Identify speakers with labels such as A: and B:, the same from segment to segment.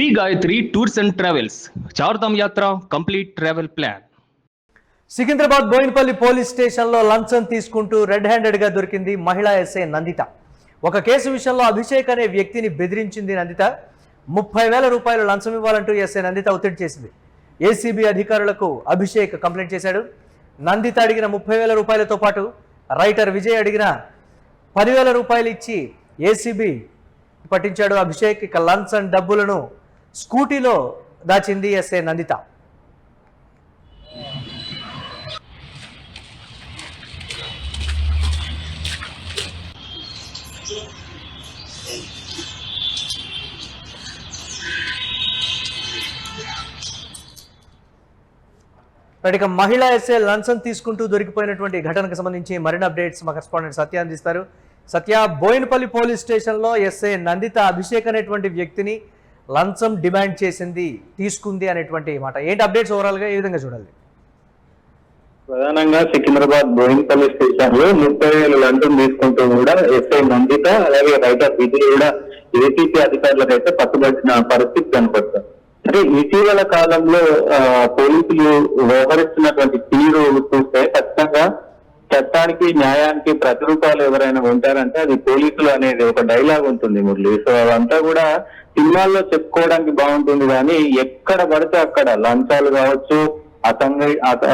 A: Shri Gayatri tours and travels Chardham Yatra complete travel plan.
B: Secunderabad Boinpally police స్టేషన్లో లంచం తీసుకుంటూ రెడ్ హ్యాండెడ్గా దొరికింది మహిళా ఎస్ఐ నందిత. ఒక కేసు విషయంలో అభిషేక్ అనే వ్యక్తిని బెదిరించింది నందిత. 30,000 రూపాయలు లంచం ఇవ్వాలంటూ ఎస్ఐ నందిత ఒత్తిడి చేసింది. ఏసీబీ అధికారులకు అభిషేక్ కంప్లైంట్ చేశాడు. నందిత అడిగిన 30,000 రూపాయలతో పాటు రైటర్ విజయ్ అడిగిన 10,000 రూపాయలు ఇచ్చి ఏసీబీ పట్టించాడు అభిషేక్. ఇక లంచం డబ్బులను స్కూటీలో దాచింది ఎస్ఐ నందిత. ఇక మహిళా ఎస్ఐ లంచం తీసుకుంటూ దొరికిపోయినటువంటి ఘటనకు సంబంధించి మరిన్ని అప్డేట్స్ మా కరెస్పాండెంట్ సత్య అందిస్తారు. సత్య, బోయినపల్లి పోలీస్ స్టేషన్లో ఎస్ఐ నందిత అభిషేక్ అనేటువంటి వ్యక్తిని లంచం డిమాండ్ చేసింది, తీసుకుంది అనేటువంటి మాట. ఏంటి అప్డేట్స్ ఓవరాల్గా ఏ విధంగా చూడాలి?
C: ప్రధానంగా సికింద్రాబాద్ బోయినపల్లి స్టేషన్ లో 30,000 లంచం తీసుకుంటూ కూడా ఎస్ఐ నందిత అలాగే రైటర్ విజయ్ కూడా ఏసీపీ అధికారులకు అయితే పట్టుబట్టిన పరిస్థితి కనపడుతుంది. అంటే ఇటీవల కాలంలో పోలీసులు వ్యవహరిస్తున్నటువంటి తీరు చూస్తే ఖచ్చితంగా చట్టానికి న్యాయానికి ప్రతిరూపాలు ఎవరైనా ఉంటారంటే అది పోలీసులు అనేది ఒక డైలాగ్ ఉంటుంది మురళి. సో అదంతా కూడా సినిమాల్లో చెప్పుకోవడానికి బాగుంటుంది కానీ ఎక్కడ పడితే అక్కడ లంచాలు కావచ్చు,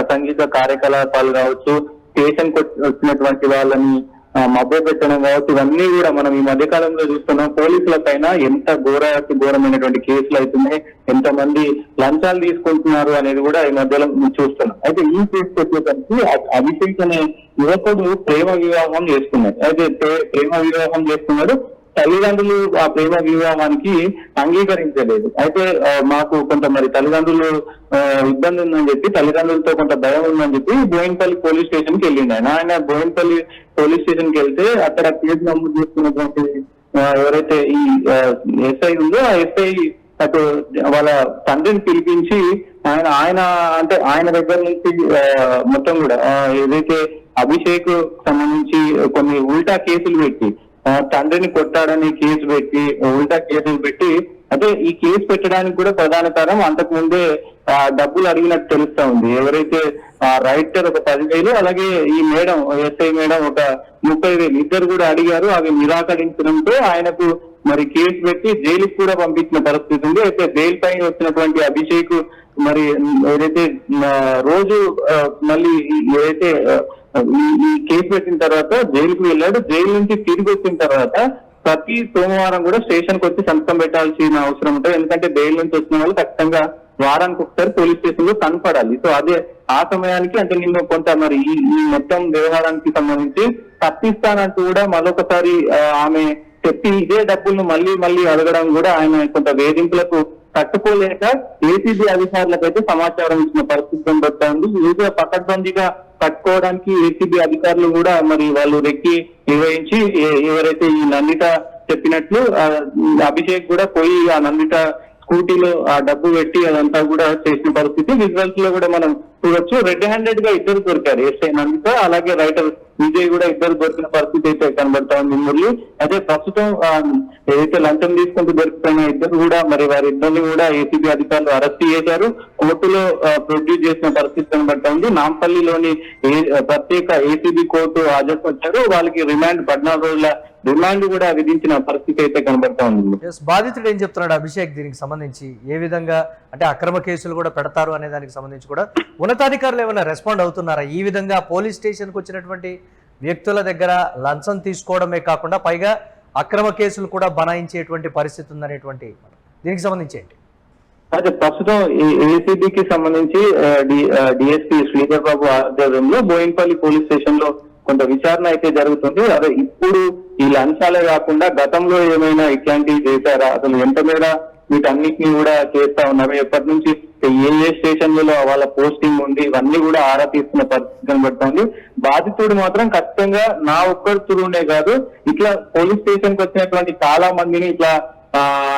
C: అసంఘిక కార్యకలాపాలు కావచ్చు, స్టేషన్ వచ్చినటువంటి వాళ్ళని మభ్య పెట్టడం కావచ్చు, ఇవన్నీ కూడా మనం ఈ మధ్య కాలంలో చూస్తున్నాం. పోలీసుల పైన ఎంత ఘోరమైనటువంటి కేసులు అవుతున్నాయి, ఎంతమంది లంచాలు తీసుకుంటున్నారు అనేది కూడా ఈ మధ్యలో చూస్తున్నాం. అయితే ఈ కేసుకు వచ్చేసరికి అభిషేక్ అనే యువకుడు ప్రేమ వివాహం చేసుకున్నాడు. అయితే ప్రేమ వివాహం చేసుకున్నాడు, తల్లిదండ్రులు ఆ ప్రేమ వివాహానికి అంగీకరించలేదు. అయితే మాకు కొంత మరి తల్లిదండ్రులు ఇబ్బంది ఉందని చెప్పి, తల్లిదండ్రులతో కొంత భయం ఉందని చెప్పి బోయినపల్లి పోలీస్ స్టేషన్ కి వెళ్ళిండు. ఆయన బోయినపల్లి పోలీస్ స్టేషన్ కి వెళ్తే అక్కడ కేసు నమోదు చేసుకున్నటువంటి ఎవరైతే ఈ ఎస్ఐ ఉందో ఆ ఎస్ఐ అటు వాళ్ళ తండ్రిని పిలిపించి ఆయన దగ్గర నుంచి మొత్తం కూడా ఏదైతే అభిషేక్ సంబంధించి కొన్ని ఉల్టా కేసులు పెట్టి తండ్రిని కొట్టాడని కేసు పెట్టి ఉల్టా కేసులు పెట్టి, అంటే ఈ కేసు పెట్టడానికి కూడా ప్రధాన కారణం అంతకు ముందే డబ్బులు అడిగినట్టు తెలుస్తా ఉంది. ఎవరైతే రైటర్ ఒక 10,000 అలాగే ఈ మేడం ఎస్ఐ మేడం ఒక 30,000 ఇద్దరు కూడా అడిగారు. అవి నిరాకరించడంతో ఆయనకు మరి కేసు పెట్టి జైలుకి కూడా పంపించిన పరిస్థితి ఉంది. అయితే జైలు పైన వచ్చినటువంటి అభిషేక్ మరి ఏదైతే రోజు మళ్ళీ ఏదైతే ఈ కేసు పెట్టిన తర్వాత జైలుకు వెళ్ళాడు. జైలు నుంచి తిరిగి వచ్చిన తర్వాత ప్రతి సోమవారం కూడా స్టేషన్ కి వచ్చి సంతకం పెట్టాల్సిన అవసరం ఉంటుంది. ఎందుకంటే జైలు నుంచి వచ్చిన వాళ్ళు ఖచ్చితంగా వారానికి ఒకసారి పోలీస్ స్టేషన్ లో కనపడాలి. సో అదే ఆ సమయానికి అంటే నిన్ను కొంత మరి ఈ మొత్తం వ్యవహారానికి సంబంధించి తప్పిస్తానంటూ కూడా మరొకసారి ఆమె చెప్పి ఇదే డబ్బులను మళ్ళీ అడగడం కూడా ఆయన కొంత వేధింపులకు తట్టుకోలేక ఏసీబీ అధికారులకు అయితే సమాచారం ఇచ్చిన పరిస్థితి కనబడతా ఉంది. ఇది పకడ్బందీగా కట్టుకోవడానికి ఏసీబీ అధికారులు కూడా మరి వాళ్ళు రెక్కి నిర్వహించి ఎవరైతే ఈ నందిత చెప్పినట్లు అభిషేక్ కూడా పోయి ఆ నందిత స్కూటీలో ఆ డబ్బు పెట్టి అదంతా కూడా చేసిన పరిస్థితి విజువల్స్ లో కూడా మనం చూడొచ్చు. రెడ్ హ్యాండెడ్ గా ఇద్దరు దొరికారు, ఎస్ఐ నందిత అలాగే రైటర్ విజయ్ కూడా ఇద్దరు దొరికిన పరిస్థితి అయితే కనబడతా ఉంది మురళి. అయితే ప్రస్తుతం ఏదైతే లంచం తీసుకుంటూ దొరికిపోయిన ఇద్దరు కూడా మరి వారిద్దరిని కూడా ఏసీబీ అధికారులు అరెస్ట్ చేశారు, కోర్టులో ప్రొడ్యూస్ చేసిన పరిస్థితి కనబడతా ఉంది. నాంపల్లిలోని ప్రత్యేక ఏసీబీ కోర్టు హాజరుపరిచారు. వాళ్ళకి రిమాండ్ 14 రోజుల రిమాండ్ కూడా విధించిన పరిస్థితి అయితే కనబడతా ఉంది.
B: బాధితుడు ఏం చెప్తున్నాడు అభిషేక్ దీనికి సంబంధించి? ఏ విధంగా అంటే అక్రమ కేసులు కూడా పెడతారు అనే దానికి సంబంధించి కూడా ఉన్నతాధికారులు ఏమైనా రెస్పాండ్ అవుతున్నారా? ఈ విధంగా పోలీస్ స్టేషన్ కు వచ్చినటువంటి వ్యక్తుల దగ్గర లంచం తీసుకోవడమే కాకుండా పైగా అక్రమ కేసులు కూడా బనాయించేటువంటి పరిస్థితి ఉందనేటువంటి దీనికి సంబంధించి ఏంటి?
C: అయితే ప్రస్తుతం ఏసీబీకి సంబంధించి డిఎస్పీ శ్రీధర్ బాబు ఆధ్వర్యంలో బోయినపల్లి పోలీస్ స్టేషన్ లో కొంత విచారణ అయితే జరుగుతుంది. అదే ఇప్పుడు ఈ లంచాలే కాకుండా గతంలో ఏమైనా ఇట్లాంటివి చేశారా, అసలు ఎంత మేర వీటన్నిటిని కూడా చేస్తా ఉన్నారు, ఎప్పటి నుంచి ఏ స్టేషన్లలో వాళ్ళ పోస్టింగ్ ఉంది, ఇవన్నీ కూడా ఆరా తీసుకున్న పరిస్థితి కనబడుతుంది. బాధితుడు మాత్రం ఖచ్చితంగా నా ఒక్కరి తురునే కాదు, ఇట్లా పోలీస్ స్టేషన్ కి వచ్చినటువంటి చాలా మందిని ఇట్లా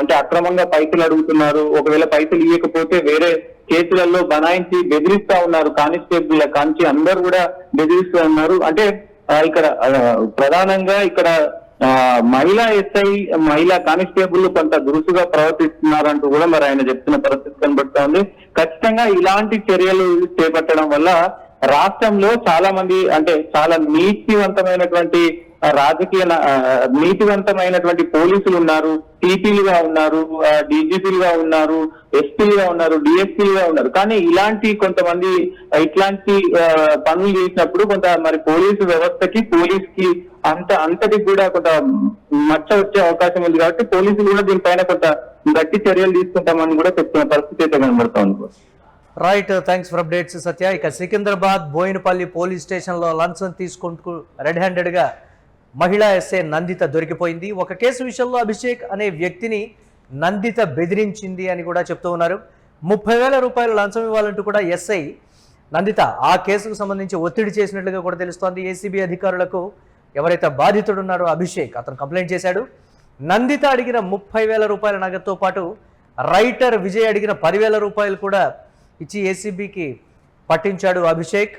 C: అంటే అక్రమంగా పైసలు అడుగుతున్నారు, ఒకవేళ పైసలు ఇవ్వకపోతే వేరే కేసులలో బనాయించి బెదిరిస్తా ఉన్నారు, కానిస్టేబుల్ కాంచి అందరు కూడా బెదిరిస్తూ ఉన్నారు. అంటే ఇక్కడ ప్రధానంగా ఇక్కడ మహిళా ఎస్ఐ మహిళా కానిస్టేబుల్ కొంత దురుసుగా ప్రవర్తిస్తున్నారంటూ కూడా మరి ఆయన చెప్తున్న పరిస్థితి కనబడుతా ఉంది. ఖచ్చితంగా ఇలాంటి చర్యలు చేపట్టడం వల్ల రాష్ట్రంలో చాలా మంది అంటే చాలా నీతివంతమైనటువంటి నీతివంతమైనటువంటి పోలీసులు ఉన్నారు, టీపీలుగా ఉన్నారు, డీజీపీలుగా ఉన్నారు, ఎస్పీలుగా ఉన్నారు, డిఎస్పీలుగా ఉన్నారు. కానీ ఇలాంటి కొంతమంది ఇట్లాంటి పనులు చేసినప్పుడు కొంత మరి పోలీసు వ్యవస్థకి పోలీస్కి అంతటికి కూడా కొంత మచ్చ వచ్చే అవకాశం ఉంది. కాబట్టి పోలీసులు కూడా దీనిపైన కొంత గట్టి చర్యలు తీసుకుంటామని కూడా చెప్తున్న పరిస్థితి అయితే కనబడుతోంది.
B: రైట్, థ్యాంక్స్ ఫర్ అప్డేట్స్ సత్య. ఇక సికింద్రాబాద్ బోయినపల్లి పోలీస్ స్టేషన్లో లంచం తీసుకుంటూ రెడ్ హ్యాండెడ్గా మహిళా ఎస్ఐ నందిత దొరికిపోయింది. ఒక కేసు విషయంలో అభిషేక్ అనే వ్యక్తిని నందిత బెదిరించింది అని కూడా చెప్తూ ఉన్నారు. 30,000 రూపాయలు లంచం ఇవ్వాలంటూ కూడా ఎస్ఐ నందిత ఆ కేసుకు సంబంధించి ఒత్తిడి చేసినట్లుగా కూడా తెలుస్తోంది. ఏసీబీ అధికారులకు ఎవరైతే బాధితుడు ఉన్నారో అభిషేక్ అతను కంప్లైంట్ చేశాడు. నందిత అడిగిన 30,000 రూపాయల నగదుతో పాటు రైటర్ విజయ్ అడిగిన 10,000 రూపాయలు కూడా ఇచ్చి ఏసీబీకి పట్టించాడు అభిషేక్.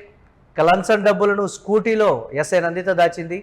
B: లంచం డబ్బులను స్కూటీలో ఎస్ఐ నందిత దాచింది.